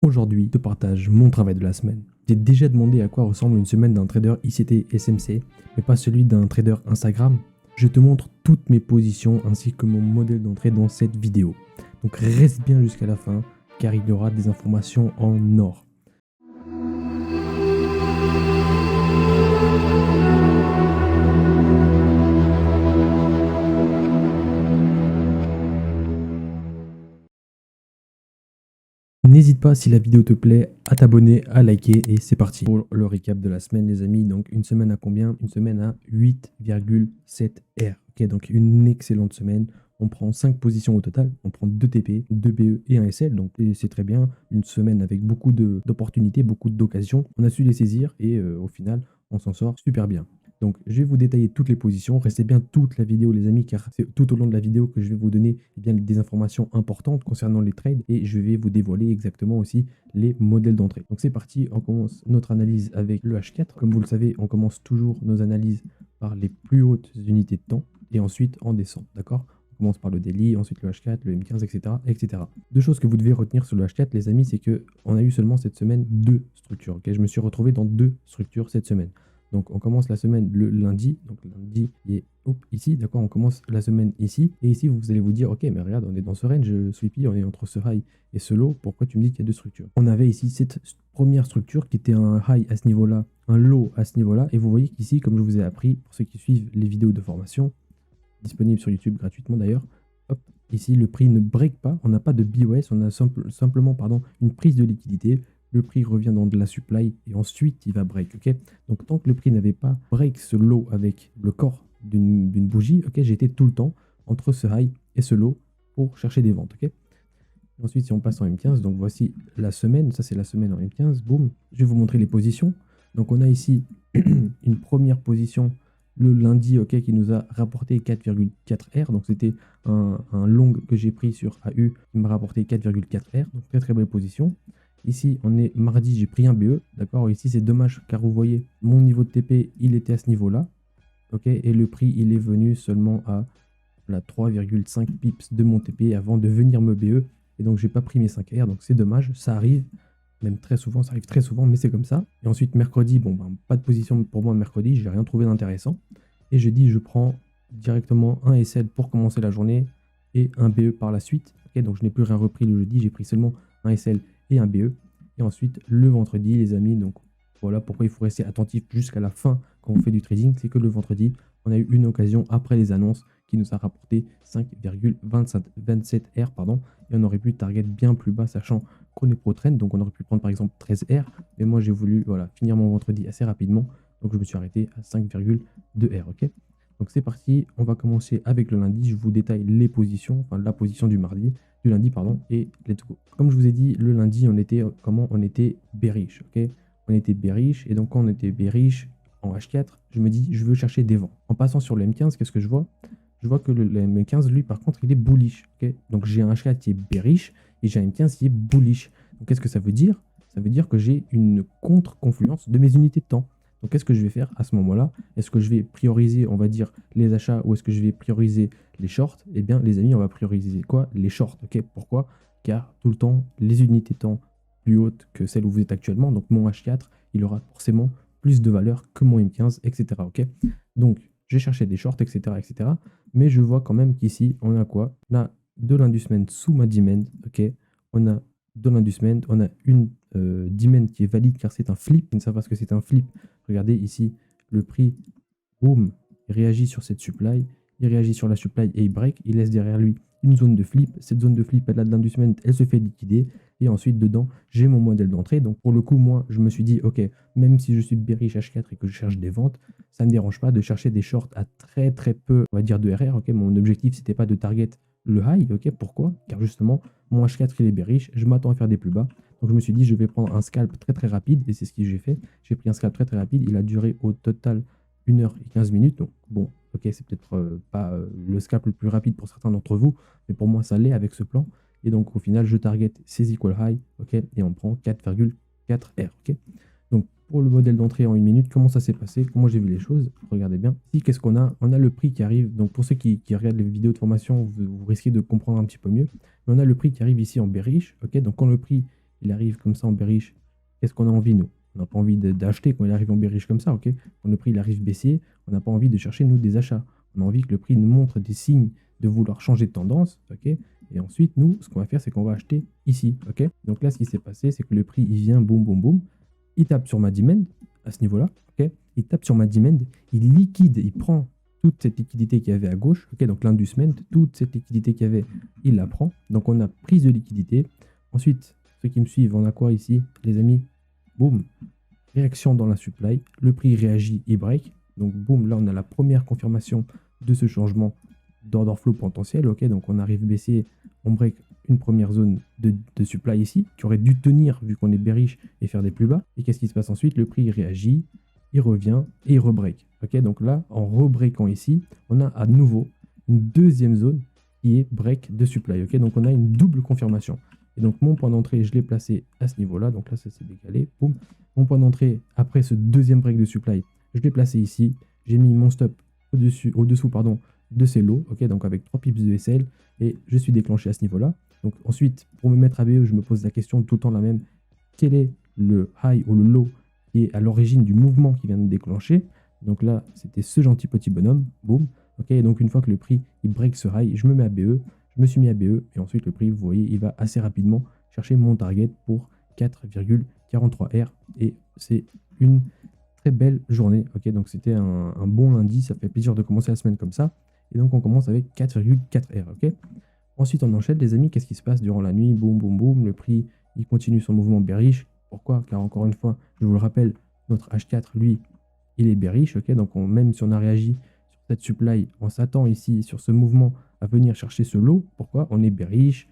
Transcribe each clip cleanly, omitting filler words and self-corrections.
Aujourd'hui, je te partage mon travail de la semaine. J'ai déjà demandé à quoi ressemble une semaine d'un trader ICT SMC, mais pas celui d'un trader Instagram. Je te montre toutes mes positions ainsi que mon modèle d'entrée dans cette vidéo. Donc reste bien jusqu'à la fin car il y aura des informations en or. N'hésite pas, si la vidéo te plaît, à t'abonner, à liker et c'est parti. Pour le récap de la semaine, les amis, donc une semaine à combien? Une semaine à 8,7 R. Ok, donc une excellente semaine. On prend 5 positions au total, on prend 2 TP, 2 BE et un SL, donc c'est très bien. Une semaine avec beaucoup d'opportunités, beaucoup d'occasions. On a su les saisir et au final, on s'en sort super bien. Donc, je vais vous détailler toutes les positions. Restez bien toute la vidéo, les amis, car c'est tout au long de la vidéo que je vais vous donner des informations importantes concernant les trades et je vais vous dévoiler exactement aussi les modèles d'entrée. Donc, c'est parti. On commence notre analyse avec le H4. Comme vous le savez, on commence toujours nos analyses par les plus hautes unités de temps et ensuite on descend. D'accord? On commence par le daily, ensuite le H4, le M15, etc., etc. Deux choses que vous devez retenir sur le H4, les amis, c'est qu'on a eu seulement cette semaine 2 structures. Ok, je me suis retrouvé dans 2 structures cette semaine. Donc, on commence la semaine le lundi. Donc, le lundi, il est ici, d'accord? On commence la semaine ici. Et ici, vous allez vous dire, ok, mais regarde, on est dans ce range, Sleepy, on est entre ce high et ce low. Pourquoi tu me dis qu'il y a 2 structures? On avait ici cette première structure qui était un high à ce niveau-là, un low à ce niveau-là. Et vous voyez qu'ici, comme je vous ai appris, pour ceux qui suivent les vidéos de formation, disponibles sur YouTube gratuitement d'ailleurs, hop, ici, le prix ne break pas. On n'a pas de BOS, on a simplement une prise de liquidité. Le prix revient dans de la supply et ensuite il va break. Ok, donc tant que le prix n'avait pas break ce low avec le corps d'une bougie, ok, j'étais tout le temps entre ce high et ce low pour chercher des ventes. Ok, ensuite, si on passe en M15, donc voici la semaine, ça c'est la semaine en M15, boum, je vais vous montrer les positions. Donc on a ici une première position le lundi, ok, qui nous a rapporté 4,4 R, donc c'était un long que j'ai pris sur AU qui m'a rapporté 4,4 R, donc très très belle position. Ici, on est mardi, j'ai pris un BE, d'accord, ici c'est dommage car vous voyez, mon niveau de TP, il était à ce niveau-là, ok, et le prix, il est venu seulement à 3,5 pips de mon TP avant de venir me BE. Et donc, j'ai pas pris mes 5 R, donc c'est dommage. Ça arrive, même très souvent, ça arrive très souvent, mais c'est comme ça. Et ensuite, mercredi, bon, ben, pas de position pour moi mercredi, j'ai rien trouvé d'intéressant. Et jeudi, je prends directement un SL pour commencer la journée et un BE par la suite. Ok, donc, je n'ai plus rien repris le jeudi, j'ai pris seulement un SL et un BE. Et ensuite, le vendredi, les amis, donc voilà pourquoi il faut rester attentif jusqu'à la fin quand on fait du trading, c'est que le vendredi, on a eu une occasion après les annonces qui nous a rapporté 5,27 R, pardon, et on aurait pu target bien plus bas, sachant qu'on est pro-trend, donc on aurait pu prendre par exemple 13 R, mais moi j'ai voulu voilà, finir mon vendredi assez rapidement, donc je me suis arrêté à 5,2 R, ok. Donc c'est parti, on va commencer avec le lundi, je vous détaille les positions, enfin la position du lundi, pardon, et let's go. Comme je vous ai dit, le lundi, on était, comment? On était bearish, ok. On était bearish, et donc quand on était bearish, en H4, je me dis, je veux chercher des vents. En passant sur le M15, qu'est-ce que je vois? Je vois que le M15, lui, par contre, il est bullish. Okay, donc, j'ai un H4 qui est bearish et j'ai un M15 qui est bullish. Donc, qu'est-ce que ça veut dire? Ça veut dire que j'ai une contre-confluence de mes unités de temps. Donc, qu'est-ce que je vais faire à ce moment-là? Est-ce que je vais prioriser, on va dire, les achats ou est-ce que je vais prioriser les shorts? Eh bien, les amis, on va prioriser quoi? Les shorts. Ok, pourquoi? Car tout le temps, les unités de temps plus hautes que celles où vous êtes actuellement, donc mon H4, il aura forcément plus de valeur que mon M15, etc. Ok, donc j'ai cherché des shorts, etc., etc. Mais je vois quand même qu'ici, on a quoi? On a de l'Indusment sous ma demand, ok. On a de l'Indusment, on a une demand qui est valide car c'est un flip. Ils ne savent pas ce que c'est un flip. Regardez ici, le prix, boum, il réagit sur cette supply, il réagit sur la supply et il break, il laisse derrière lui une zone de flip. Cette zone de flip, elle a de l'Indusment, elle se fait liquider. Et ensuite, dedans, j'ai mon modèle d'entrée. Donc, pour le coup, moi, je me suis dit, ok, même si je suis bearish H4 et que je cherche des ventes, ça ne me dérange pas de chercher des shorts à très très peu, on va dire, de RR. Ok, mon objectif, c'était pas de target le high. Ok, pourquoi? Car justement, mon H4, il est bearish, je m'attends à faire des plus bas. Donc, je me suis dit, je vais prendre un scalp très très rapide. Et c'est ce que j'ai fait. J'ai pris un scalp très très rapide. Il a duré au total 1h15. Donc, bon, ok, c'est peut-être pas le scalp le plus rapide pour certains d'entre vous, mais pour moi, ça l'est avec ce plan. Et donc, au final, je target ces equal high, ok, et on prend 4,4 R, ok. Donc, pour le modèle d'entrée en 1 minute, comment ça s'est passé? Comment j'ai vu les choses? Regardez bien. Ici, qu'est-ce qu'on a? On a le prix qui arrive. Donc, pour ceux qui regardent les vidéos de formation, vous risquez de comprendre un petit peu mieux. Mais on a le prix qui arrive ici en bearish, ok. Donc, quand le prix il arrive comme ça en bearish, qu'est-ce qu'on a envie, nous? On n'a pas envie d'acheter quand il arrive en bearish comme ça, ok? Quand le prix il arrive baissier, on n'a pas envie de chercher, nous, des achats. On a envie que le prix nous montre des signes de vouloir changer de tendance, ok? Et ensuite, nous, ce qu'on va faire, c'est qu'on va acheter ici, ok? Donc là, ce qui s'est passé, c'est que le prix, il vient, boum, boum, boum, il tape sur ma demand, à ce niveau-là, ok? Il tape sur ma demand, il liquide, il prend toute cette liquidité qu'il y avait à gauche, ok? Donc l'inducement, toute cette liquidité qu'il y avait, il la prend. Donc on a prise de liquidité. Ensuite, ceux qui me suivent, on a quoi ici, les amis? Boum, réaction dans la supply, le prix réagit, il break. Donc boum, là on a la première confirmation de ce changement d'order flow potentiel, ok? Donc on arrive baissier, on break une première zone de supply ici, qui aurait dû tenir vu qu'on est bearish et faire des plus bas. Et qu'est-ce qui se passe ensuite? Le prix réagit, il revient et il rebreak. Ok, donc là, en rebreakant ici, on a à nouveau une deuxième zone qui est break de supply. Ok, donc on a une double confirmation. Et donc mon point d'entrée, je l'ai placé à ce niveau-là. Donc là, ça s'est décalé. Boum. Mon point d'entrée, après ce deuxième break de supply, je l'ai placé ici. J'ai mis mon stop au-dessous pardon, de ces lots. Ok, donc avec 3 pips de SL. Et je suis déclenché à ce niveau-là. Donc ensuite, pour me mettre à BE, je me pose la question tout le temps la même. Quel est le high ou le low qui est à l'origine du mouvement qui vient de déclencher? Donc là, c'était ce gentil petit bonhomme. Boum. Ok, et donc une fois que le prix il break ce high, je me mets à BE. Je me suis mis à BE. Et ensuite, le prix, vous voyez, il va assez rapidement chercher mon target pour 4,43 R. Et c'est une très belle journée. Ok, donc c'était un bon lundi. Ça fait plaisir de commencer la semaine comme ça. Et donc on commence avec 4,4 R. Ok. Ensuite, on enchaîne, les amis. Qu'est-ce qui se passe durant la nuit? Boum, boum, boum. Le prix, il continue son mouvement bearish. Pourquoi? Car encore une fois, je vous le rappelle, notre H4, lui, il est bearish. Ok, donc même si on a réagi sur cette supply, on s'attend ici sur ce mouvement à venir chercher ce lot. Pourquoi? On est bearish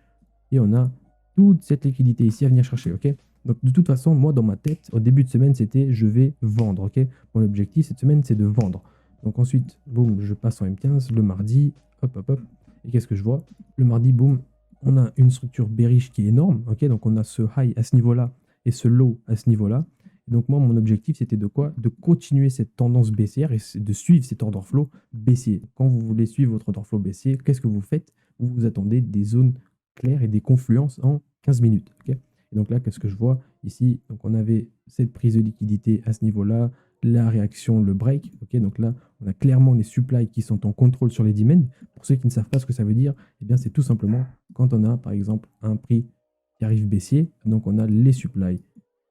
et on a toute cette liquidité ici à venir chercher. Ok, donc de toute façon, moi, dans ma tête, au début de semaine, c'était je vais vendre. Ok, mon objectif cette semaine, c'est de vendre. Donc ensuite, boum, je passe en M15 le mardi. Hop, hop, hop. Et qu'est-ce que je vois? Le mardi, boum, on a une structure bearish qui est énorme. Ok, donc on a ce high à ce niveau-là et ce low à ce niveau-là. Et donc moi, mon objectif, c'était de quoi? De continuer cette tendance baissière et de suivre cet order flow baissier. Quand vous voulez suivre votre order flow baissier, qu'est-ce que vous faites? Vous vous attendez des zones claires et des confluences en 15 minutes. Ok, et donc là, qu'est-ce que je vois ici? Donc on avait cette prise de liquidité à ce niveau-là, la réaction, le break. Ok, donc là, on a clairement les supplies qui sont en contrôle sur les demands. Pour ceux qui ne savent pas ce que ça veut dire, eh bien, c'est tout simplement quand on a, par exemple, un prix qui arrive baissier, donc on a les supplies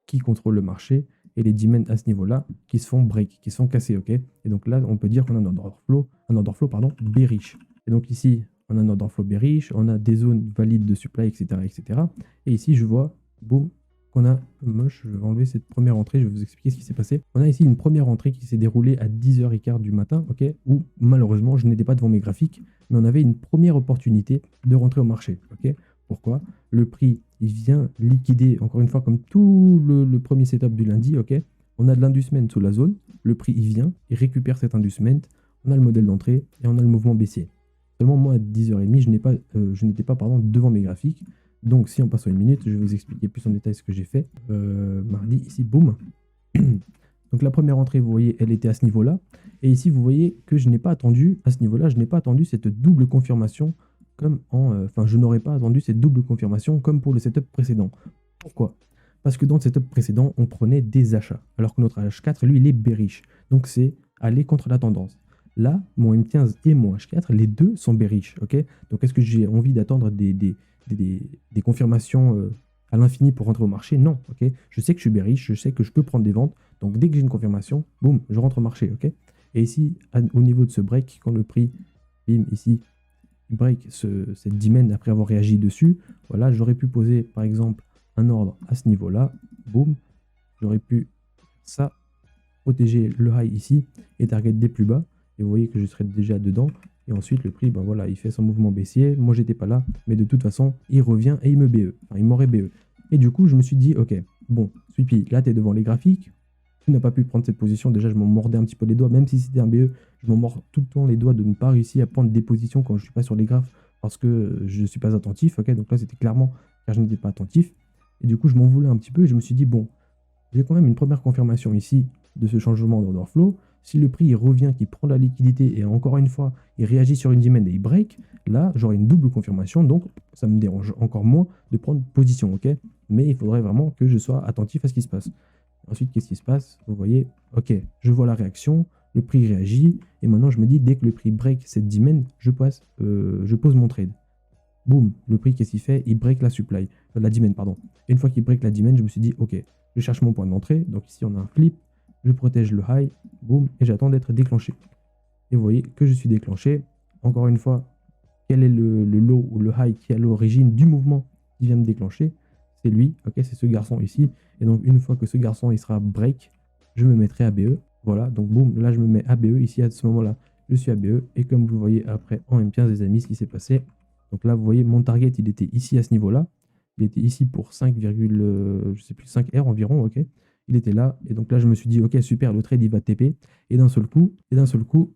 qui contrôlent le marché et les demands à ce niveau-là qui se font break, qui se font casser. Ok, et donc là, on peut dire qu'on a un order flow pardon, bearish. Et donc ici, on a un order flow bearish, on a des zones valides de supply, etc., etc. Et ici, je vois, boum, on a, moche, je vais enlever cette première entrée, je vais vous expliquer ce qui s'est passé. On a ici une première entrée qui s'est déroulée à 10h15 du matin, ok, où malheureusement je n'étais pas devant mes graphiques, mais on avait une première opportunité de rentrer au marché, ok. Pourquoi? Le prix, il vient liquider, encore une fois, comme tout le premier setup du lundi, ok. On a de l'inducement sous la zone, le prix, il vient, il récupère cet inducement, on a le modèle d'entrée et on a le mouvement baissier. Seulement, moi, à 10h30, je n'étais pas pardon, devant mes graphiques. Donc, si on passe aux 1 minute, je vais vous expliquer plus en détail ce que j'ai fait. Mardi, ici, boum. Donc, la première entrée, vous voyez, elle était à ce niveau-là. Et ici, vous voyez que je n'ai pas attendu, à ce niveau-là, je n'ai pas attendu cette double confirmation comme enfin, je n'aurais pas attendu cette double confirmation comme pour le setup précédent. Pourquoi? Parce que dans le setup précédent, on prenait des achats. Alors que notre H4, lui, il est bearish. Donc, c'est aller contre la tendance. Là, mon M15 et mon H4, les deux sont bearish. Ok, donc, est-ce que j'ai envie d'attendre des confirmations à l'infini pour rentrer au marché? Non. Ok, je sais que je suis bearish, je sais que je peux prendre des ventes. Donc, dès que j'ai une confirmation, boum, je rentre au marché. Ok, et ici, au niveau de ce break, quand le prix, bim, ici, break cette demand après avoir réagi dessus, voilà, j'aurais pu poser, par exemple, un ordre à ce niveau-là. Boum, j'aurais pu ça, protéger le high ici et target des plus bas. Et vous voyez que je serais déjà dedans. Et ensuite, le prix, ben voilà, il fait son mouvement baissier. Moi, j'étais pas là. Mais de toute façon, il revient et il me BE. Enfin, il m'aurait BE. Et du coup, je me suis dit, ok, bon, Sweepy, là, tu es devant les graphiques. Tu n'as pas pu prendre cette position. Déjà, je m'en mordais un petit peu les doigts. Même si c'était un BE, je m'en mords tout le temps les doigts de ne pas réussir à prendre des positions quand je suis pas sur les graphes parce que je ne suis pas attentif. Ok, donc là, c'était clairement car je n'étais pas attentif. Et du coup, je m'en voulais un petit peu et je me suis dit, bon, j'ai quand même une première confirmation ici de ce changement d'order flow. Si le prix il revient, qu'il prend la liquidité et encore une fois, il réagit sur une demand et il break, là, j'aurai une double confirmation. Donc, ça me dérange encore moins de prendre position, ok? Mais il faudrait vraiment que je sois attentif à ce qui se passe. Ensuite, qu'est-ce qui se passe? Vous voyez, ok, je vois la réaction, le prix réagit, et maintenant je me dis, dès que le prix break cette demand, je pose mon trade. Boum, le prix, qu'est-ce qu'il fait? Il break la supply, la demand, pardon. Et une fois qu'il break la demand, je me suis dit, ok, je cherche mon point d'entrée. Donc ici, on a un flip, je protège le high, boum, et j'attends d'être déclenché. Et vous voyez que je suis déclenché. Encore une fois, quel est le low ou le high qui est à l'origine du mouvement qui vient me déclencher? C'est lui, ok, c'est ce garçon ici. Et donc, une fois que ce garçon il sera break, je me mettrai ABE. Voilà, donc boum, là je me mets ABE. Ici, à ce moment-là, je suis ABE. Et comme vous le voyez après en M15, les amis, ce qui s'est passé. Donc là, vous voyez, mon target, il était ici à ce niveau-là. Il était ici pour 5, je sais plus, 5 R environ, ok. Il était là. Et donc là, je me suis dit, ok, super, le trade, il va TP. Et d'un seul coup,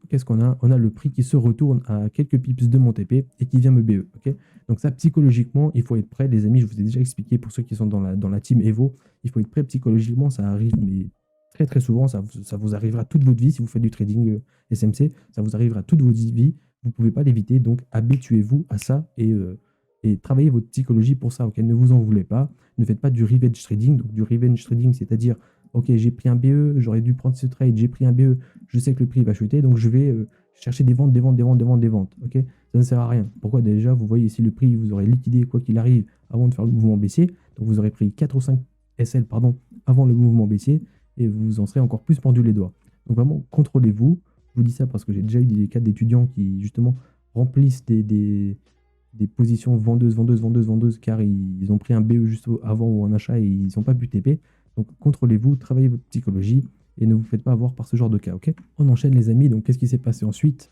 qu'est-ce qu'on a? On a le prix qui se retourne à quelques pips de mon TP et qui vient me BE, ok. Donc ça, psychologiquement, il faut être prêt. Les amis, je vous ai déjà expliqué pour ceux qui sont dans la team Evo, il faut être prêt psychologiquement. Ça arrive, mais très très souvent, ça vous arrivera toute votre vie si vous faites du trading SMC. Ça vous arrivera toute votre vie. Vous ne pouvez pas l'éviter. Donc habituez-vous à ça et travaillez votre psychologie pour ça, ok. Ne vous en voulez pas. Ne faites pas du revenge trading. Donc du revenge trading, c'est-à-dire, ok, j'ai pris un BE, j'aurais dû prendre ce trade, j'ai pris un BE, je sais que le prix va chuter, donc je vais chercher des ventes, des ventes, des ventes, des ventes, des ventes, ok. Ça ne sert à rien. Pourquoi? Déjà, vous voyez ici le prix, vous aurez liquidé quoi qu'il arrive avant de faire le mouvement baissier. Donc vous aurez pris 4 ou 5 SL pardon, avant le mouvement baissier et vous en serez encore plus pendu les doigts. Donc vraiment, contrôlez-vous. Je vous dis ça parce que j'ai déjà eu des cas d'étudiants qui justement remplissent des positions vendeuses, car ils ont pris un BE juste avant ou un achat et ils n'ont pas pu TP. Donc contrôlez-vous, travaillez votre psychologie et ne vous faites pas avoir par ce genre de cas, ok? On enchaîne les amis, donc qu'est-ce qui s'est passé ensuite?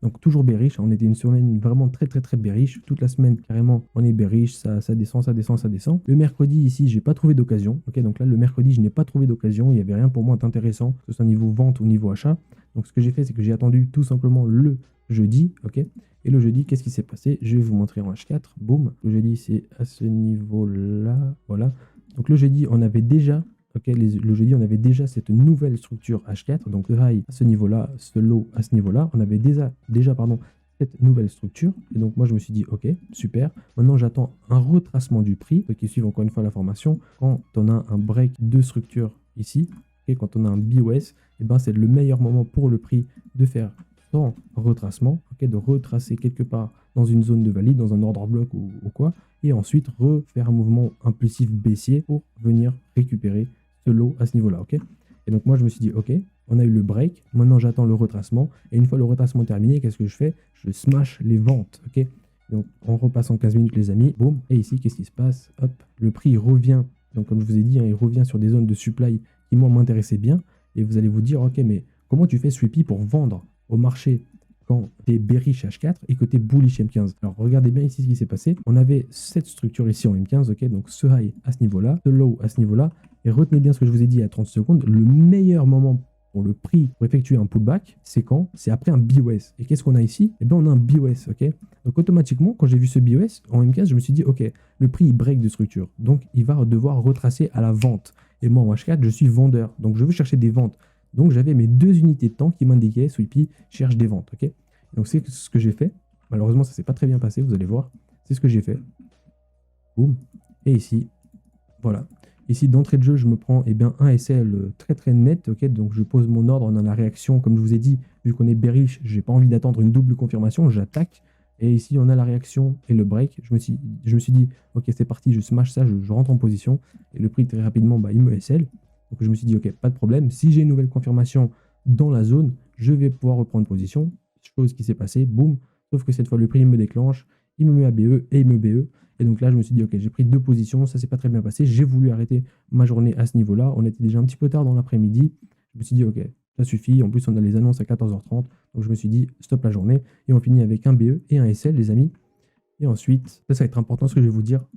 Donc toujours bearish, on était une semaine vraiment très très très bearish, toute la semaine carrément on est bearish, ça descend, ça descend, ça descend. Le mercredi ici, j'ai pas trouvé d'occasion, ok? Donc là le mercredi, je n'ai pas trouvé d'occasion, il n'y avait rien pour moi d'intéressant, que ce soit niveau vente ou niveau achat. Donc ce que j'ai fait, c'est que j'ai attendu tout simplement le jeudi, ok? Et le jeudi, qu'est-ce qui s'est passé? Je vais vous montrer en H4. Boum. Le jeudi, c'est à ce niveau-là. Voilà. Donc le jeudi, on avait déjà, ok, le jeudi, on avait déjà cette nouvelle structure H4. Donc le high à ce niveau-là, ce low à ce niveau-là. On avait déjà pardon, cette nouvelle structure. Et donc moi, je me suis dit, ok, super. Maintenant, j'attends un retracement du prix. Ceux qui suivent encore une fois la formation, quand on a un break de structure ici, et quand on a un BOS, et ben, c'est le meilleur moment pour le prix de faire sans retracement, okay, de retracer quelque part dans une zone de valide, dans un ordre bloc ou quoi, et ensuite refaire un mouvement impulsif baissier pour venir récupérer ce lot à ce niveau-là, ok. Et donc moi je me suis dit, ok, on a eu le break, maintenant j'attends le retracement, et une fois le retracement terminé, qu'est-ce que je fais? Je smash les ventes, ok. Donc on repasse en 15 minutes les amis, boum, et ici qu'est-ce qui se passe? Hop, le prix revient, donc comme je vous ai dit, hein, il revient sur des zones de supply qui moi m'intéressaient bien, et vous allez vous dire, ok, mais comment tu fais Sweepy pour vendre au marché quand tu es bearish H4 et que tu es bullish M15? Alors regardez bien ici ce qui s'est passé. On avait cette structure ici en M15, ok, donc ce high à ce niveau-là, ce low à ce niveau-là, et retenez bien ce que je vous ai dit à 30 secondes, le meilleur moment pour le prix pour effectuer un pullback, c'est quand? C'est après un BOS. Et qu'est-ce qu'on a ici? Eh bien on a un BOS, ok. Donc automatiquement, quand j'ai vu ce BOS en M15, je me suis dit, ok, le prix il break de structure, donc il va devoir retracer à la vente. Et moi en H4, je suis vendeur, donc je veux chercher des ventes. Donc j'avais mes 2 unités de temps qui m'indiquaient Sweepy cherche des ventes, ok. Donc c'est ce que j'ai fait. Malheureusement, ça ne s'est pas très bien passé, vous allez voir. C'est ce que j'ai fait. Boum. Et ici, voilà. Ici, d'entrée de jeu, je me prends bien, un SL très très net, ok. Donc je pose mon ordre dans la réaction, comme je vous ai dit, vu qu'on est bearish, j'ai pas envie d'attendre une double confirmation, j'attaque. Et ici, on a la réaction et le break. Je me suis dit, ok, c'est parti, je smash ça, je rentre en position. Et le prix, très rapidement, bah, il me SL. Donc je me suis dit, ok, pas de problème. Si j'ai une nouvelle confirmation dans la zone, je vais pouvoir reprendre position. Chose qui s'est passée, boum. Sauf que cette fois, le prix il me déclenche, il me met à BE et il me BE. Et donc là, je me suis dit, ok, j'ai pris 2 positions, ça s'est pas très bien passé. J'ai voulu arrêter ma journée à ce niveau-là. On était déjà un petit peu tard dans l'après-midi. Je me suis dit, ok, ça suffit. En plus, on a les annonces à 14h30. Donc je me suis dit, stop la journée. Et on finit avec un BE et un SL, les amis. Et ensuite, ça va être important ce que je vais vous dire.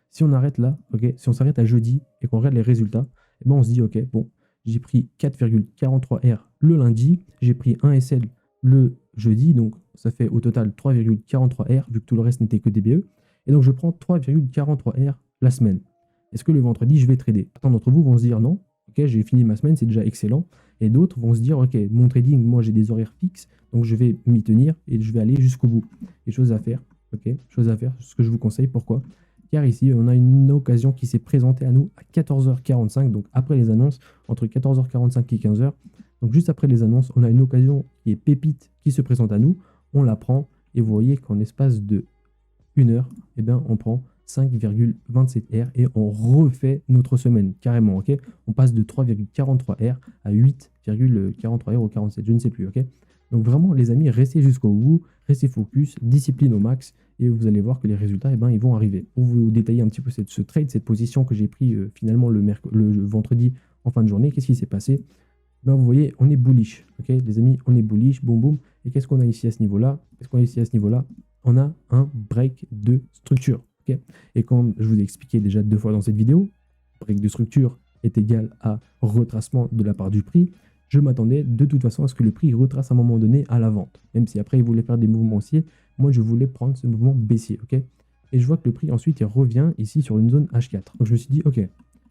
Si on arrête là, ok, si on s'arrête à jeudi et qu'on regarde les résultats, et ben on se dit, ok, bon, j'ai pris 4,43 R le lundi, j'ai pris un SL le jeudi, donc ça fait au total 3,43 R, vu que tout le reste n'était que des BE. Et donc je prends 3,43 R la semaine. Est-ce que le vendredi, je vais trader? Certains d'entre vous vont se dire non, Ok, j'ai fini ma semaine, c'est déjà excellent. Et d'autres vont se dire, ok, mon trading, moi j'ai des horaires fixes, donc je vais m'y tenir et je vais aller jusqu'au bout. Et choses à faire, ok, choses à faire, ce que je vous conseille. Pourquoi? Car ici, on a une occasion qui s'est présentée à nous à 14h45, donc après les annonces, entre 14h45 et 15h. Donc juste après les annonces, on a une occasion qui est pépite qui se présente à nous, on la prend et vous voyez qu'en espace de 1 heure, eh bien, on prend 5,27 R et on refait notre semaine carrément. Ok, on passe de 3,43 R à 8,43 R ou 47, je ne sais plus. Ok, donc vraiment, les amis, restez jusqu'au bout, restez focus, discipline au max et vous allez voir que les résultats, eh ben, ils vont arriver. Pour vous détailler un petit peu ce trade, cette position que j'ai pris finalement le vendredi en fin de journée, qu'est-ce qui s'est passé? Ben, vous voyez, on est bullish, ok, les amis, on est bullish, boum boum. Et qu'est-ce qu'on a ici à ce niveau-là? Qu'est-ce qu'on a ici à ce niveau-là? On a un break de structure, ok. Et comme je vous ai expliqué déjà 2 fois dans cette vidéo, break de structure est égal à retracement de la part du prix. Je m'attendais de toute façon à ce que le prix retrace à un moment donné à la vente, même si après il voulait faire des mouvements haussiers. Moi, je voulais prendre ce mouvement baissier, ok. Et je vois que le prix ensuite il revient ici sur une zone H4. Donc je me suis dit, ok.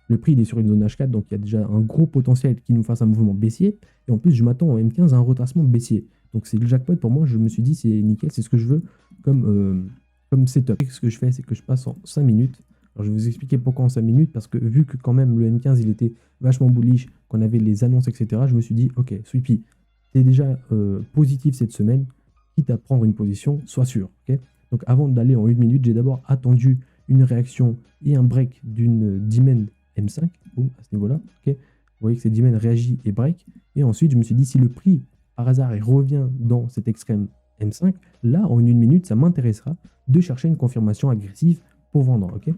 Le prix il est sur une zone H4, donc il y a déjà un gros potentiel qui nous fasse un mouvement baissier. Et en plus, je m'attends en M15 à un retracement baissier. Donc c'est le jackpot pour moi. Je me suis dit, c'est nickel, c'est ce que je veux comme setup. Et ce que je fais, c'est que je passe en 5 minutes. Alors je vais vous expliquer pourquoi en 5 minutes, parce que vu que quand même le M15 il était vachement bullish, qu'on avait les annonces, etc., je me suis dit, ok, Sweepy, t'es déjà positif cette semaine, quitte à prendre une position, sois sûr. Ok, donc avant d'aller en 1 minute, j'ai d'abord attendu une réaction et un break d'une demand M5, boum, à ce niveau-là, ok. Vous voyez que cette demand réagit et break. Et ensuite, je me suis dit, si le prix, par hasard, il revient dans cet extrême M5, là, en 1 minute, ça m'intéressera de chercher une confirmation agressive pour vendre, ok.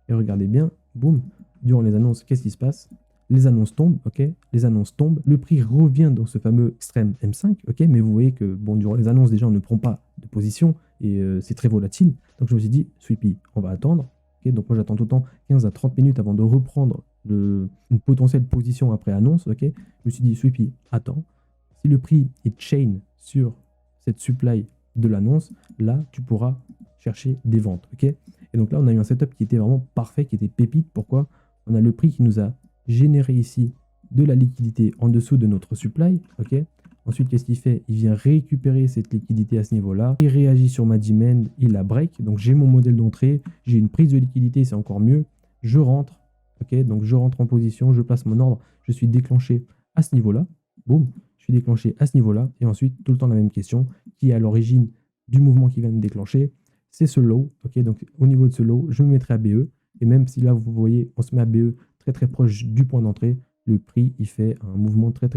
Et regardez bien, boum, durant les annonces, qu'est-ce qui se passe? Les annonces tombent, ok. Les annonces tombent, le prix revient dans ce fameux extrême M5, ok. Mais vous voyez que, bon, durant les annonces, déjà, on ne prend pas de position et c'est très volatile. Donc, je me suis dit, Sweepy, on va attendre. Donc moi j'attends tout le temps 15 à 30 minutes avant de reprendre une potentielle position après annonce. Ok, je me suis dit, Sweepy, attends. Si le prix est chain sur cette supply de l'annonce, là tu pourras chercher des ventes. Ok, et donc là on a eu un setup qui était vraiment parfait, qui était pépite. Pourquoi? On a le prix qui nous a généré ici de la liquidité en dessous de notre supply. Ok, ensuite, qu'est-ce qu'il fait? Il vient récupérer cette liquidité à ce niveau-là. Il réagit sur ma demand, il la break. Donc, j'ai mon modèle d'entrée, j'ai une prise de liquidité, c'est encore mieux. Je rentre, ok? Donc, je rentre en position, je place mon ordre, je suis déclenché à ce niveau-là. Boum, je suis déclenché à ce niveau-là. Et ensuite, tout le temps la même question, qui est à l'origine du mouvement qui vient de déclencher, c'est ce low, ok? Donc, au niveau de ce low, je me mettrai à BE. Et même si là, vous voyez, on se met à BE très très proche du point d'entrée, le prix il fait un mouvement très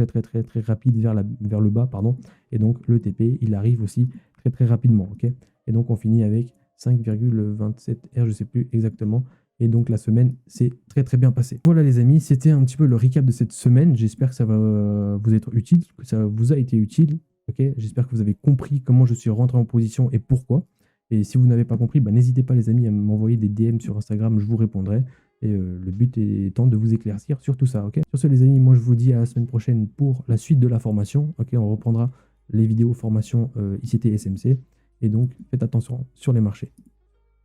rapide vers le bas, pardon, et donc le TP il arrive aussi très rapidement, ok. Et donc on finit avec 5,27 R, je sais plus exactement, et donc la semaine c'est très bien passé. Voilà les amis, c'était un petit peu le recap de cette semaine. J'espère que ça va vous être utile, que ça vous a été utile, ok. J'espère que vous avez compris comment je suis rentré en position et pourquoi. Et si vous n'avez pas compris, bah, n'hésitez pas les amis à m'envoyer des DM sur Instagram, je vous répondrai. Et le but étant de vous éclaircir sur tout ça, ok. Sur ce les amis, moi je vous dis à la semaine prochaine pour la suite de la formation, ok. On reprendra les vidéos formation ICT SMC. Et donc faites attention sur les marchés.